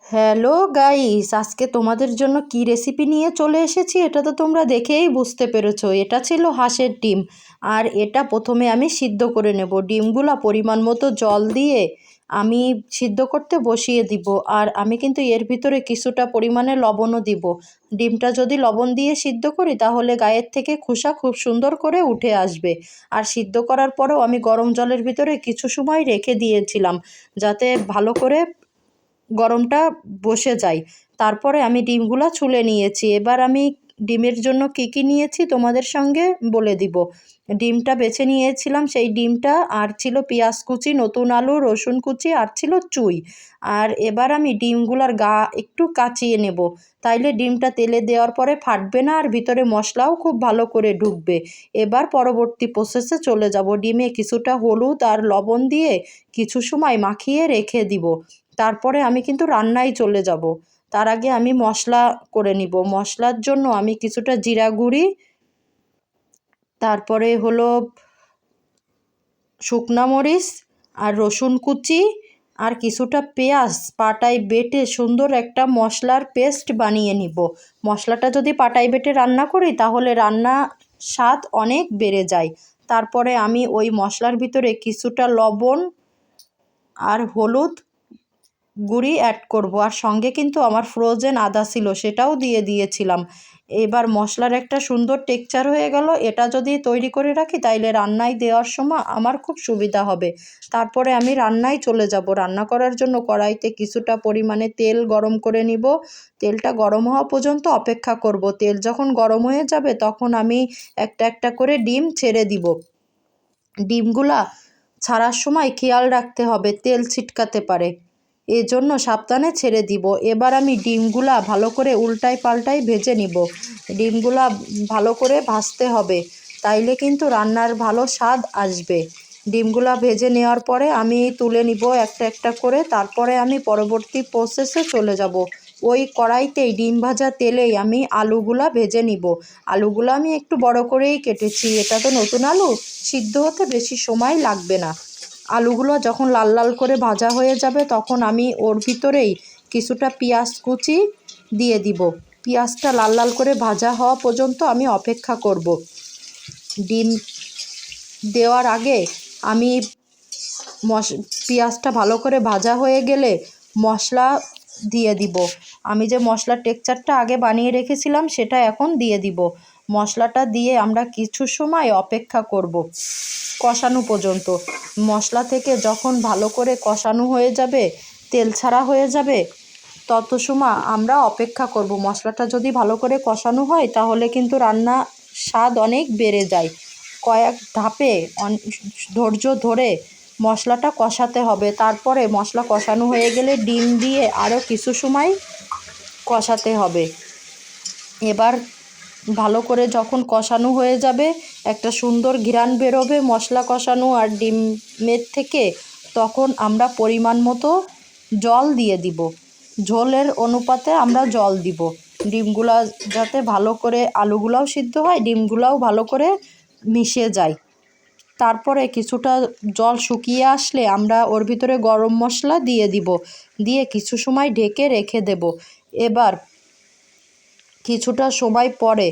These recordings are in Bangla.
হ্যালো গাইস, আজকে তোমাদের জন্য কি রেসিপি নিয়ে চলে এসেছি এটা তো তোমরা দেখেই বুঝতে পেরেছো। এটা ছিল হাঁসের ডিম। আর এটা প্রথমে আমি সিদ্ধ করে নেব। ডিমগুলো পরিমাণ মতো জল দিয়ে আমি সিদ্ধ করতে বসিয়ে দিব। আর আমি কিন্তু এর ভিতরে কিছুটা পরিমাণে লবণও দিব। ডিমটা যদি লবণ দিয়ে সিদ্ধ করি তাহলে গায়ের থেকে খোসা খুব সুন্দর করে উঠে আসবে। আর সিদ্ধ করার পরেও আমি গরম জলের ভিতরে কিছু সময় রেখে দিয়েছিলাম যাতে ভালো করে গরমটা বসে যায়। তারপরে আমি ডিমগুলো ছুলে নিয়েছি। এবার আমি ডিমের জন্য কী কী নিয়েছি তোমাদের সঙ্গে বলে দিব। ডিমটা বেছে নিয়েছিলাম, সেই ডিমটা, আর ছিল পেঁয়াজ কুচি, নতুন আলু, রসুন কুচি, আর ছিল চুই। আর এবার আমি ডিমগুলোর গা একটু কাচিয়ে নেব, তাইলে ডিমটা তেলে দেওয়ার পরে ফাটবে না আর ভিতরে মশলাও খুব ভালো করে ঢুকবে। এবার পরবর্তী প্রসেসে চলে যাব। ডিমে কিছুটা হলুদ আর লবণ দিয়ে কিছু সময় মাখিয়ে রেখে দিব। তারপরে আমি কিন্তু রান্নায় চলে যাব। তার আগে আমি মশলা করে নিব। মশলার জন্য আমি কিছুটা জিরা গুঁড়ি, তারপরে হলো শুকনা মরিচ আর রসুন কুচি আর কিছুটা পেঁয়াজ পাটায় বেটে সুন্দর একটা মশলার পেস্ট বানিয়ে নিব। মশলাটা যদি পাটায় বেটে রান্না করি তাহলে রান্না স্বাদ অনেক বেড়ে যায়। তারপরে আমি ওই মশলার ভিতরে কিছুটা লবণ আর হলুদ গুঁড়ি অ্যাড করব, আর সঙ্গে কিন্তু আমার ফ্রোজেন আদা ছিল সেটাও দিয়ে দিয়েছিলাম। এবার মশলার একটা সুন্দর টেক্সচার হয়ে গেল। এটা যদি তৈরি করে রাখি তাইলে রান্নায় দেওয়ার সময় আমার খুব সুবিধা হবে। তারপরে আমি রান্নায় চলে যাব। রান্না করার জন্য কড়াইতে কিছুটা পরিমাণে তেল গরম করে নিব। তেলটা গরম হওয়া পর্যন্ত অপেক্ষা করব। তেল যখন গরম হয়ে যাবে তখন আমি একটা একটা করে ডিম ছেড়ে দিব। ডিমগুলা ছাড়ার সময় খেয়াল রাখতে হবে, তেল ছিটকাতে পারে, এজন্য সাবধানে ছেড়ে দিব। এবার আমি ডিমগুলা ভালো করে উল্টাই পাল্টাই ভেজে নিব। ডিমগুলা ভালো করে ভাজতে হবে, তাইলে কিন্তু রান্নার ভালো স্বাদ আসবে। ডিমগুলা ভেজে নেওয়ার পরে আমি তুলে নিব একটা একটা করে। তারপরে আমি পরবর্তী প্রসেসে চলে যাব। ওই কড়াইতেই ডিম ভাজা তেলেই আমি আলুগুলা ভেজে নিব। আলুগুলো আমি একটু বড় করেই কেটেছি, এটা তো নতুন আলু, সিদ্ধ হতে বেশি সময় লাগবে না। আলুগুলো যখন লাল লাল করে ভাজা হয়ে যাবে তখন আমি ওর ভিতরেই কিছুটা পেঁয়াজ কুচি দিয়ে দিব। পেঁয়াজটা লাল লাল করে ভাজা হওয়া পর্যন্ত আমি অপেক্ষা করব। ডিম দেওয়ার আগে আমি পেঁয়াজটা ভালো করে ভাজা হয়ে গেলে মশলা দিয়ে দিব। আমি যে মশলার টেক্সচারটা আগে বানিয়ে রেখেছিলাম সেটা এখন দিয়ে দিব। মশলাটা দিয়ে আমরা কিছু সময় অপেক্ষা করব কষানো পর্যন্ত। মশলা থেকে যখন ভালো করে কষানো হয়ে যাবে, তেল ছাড়া হয়ে যাবে, তত সময় আমরা অপেক্ষা করব। মশলাটা যদি ভালো করে কষানো হয় তাহলে কিন্তু রান্না স্বাদ অনেক বেড়ে যায়। কয়েক ধাপে ধৈর্য ধরে মশলাটা কষাতে হবে। তারপরে মশলা কষানো হয়ে গেলে ডিম দিয়ে আরও কিছু সময় কষাতে হবে। এবার ভালো করে যখন কষানো হয়ে যাবে, একটা সুন্দর ঘ্রাণ বেরোবে মশলা কষানো আর ডিমের থেকে, তখন আমরা পরিমাণ মতো জল দিয়ে দিব। ঝোলের অনুপাতে আমরা জল দিব। ডিমগুলা যাতে ভালো করে, আলুগুলাও সিদ্ধ হয়, ডিমগুলাও ভালো করে মিশে যায়। তারপরে কিছুটা জল শুকিয়ে আসলে আমরা ওর ভিতরে গরম মশলা দিয়ে দিব। দিয়ে কিছু সময় ঢেকে রেখে দেব। এবার কিছুটা সময় পরে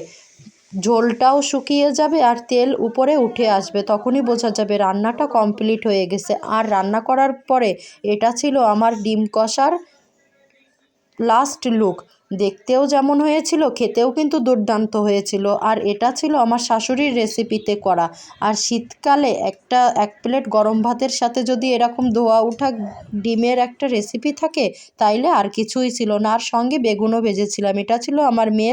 ঝোলটাও শুকিয়ে যাবে আর তেল উপরে উঠে আসবে, তখনই বোঝা যাবে রান্নাটা কমপ্লিট হয়ে গেছে। আর রান্না করার পরে এটা ছিল আমার ডিম কষার লাস্ট লুক। দেখতেও যেমন হয়েছিল খেতেও কিন্তু দুর্দান্ত হয়েছিল। আর এটা ছিল আমার শাশুড়ির রেসিপিতে করা। আর শীতকালে এক প্লেট গরম ভাতের সাথে যদি এরকম ধোয়া ওঠা ডিমের একটা রেসিপি থাকে তাইলে আর কিছুই ছিল না। আর সঙ্গে বেগুনও ভেজেছিলাম। এটা ছিল আমার মেয়ের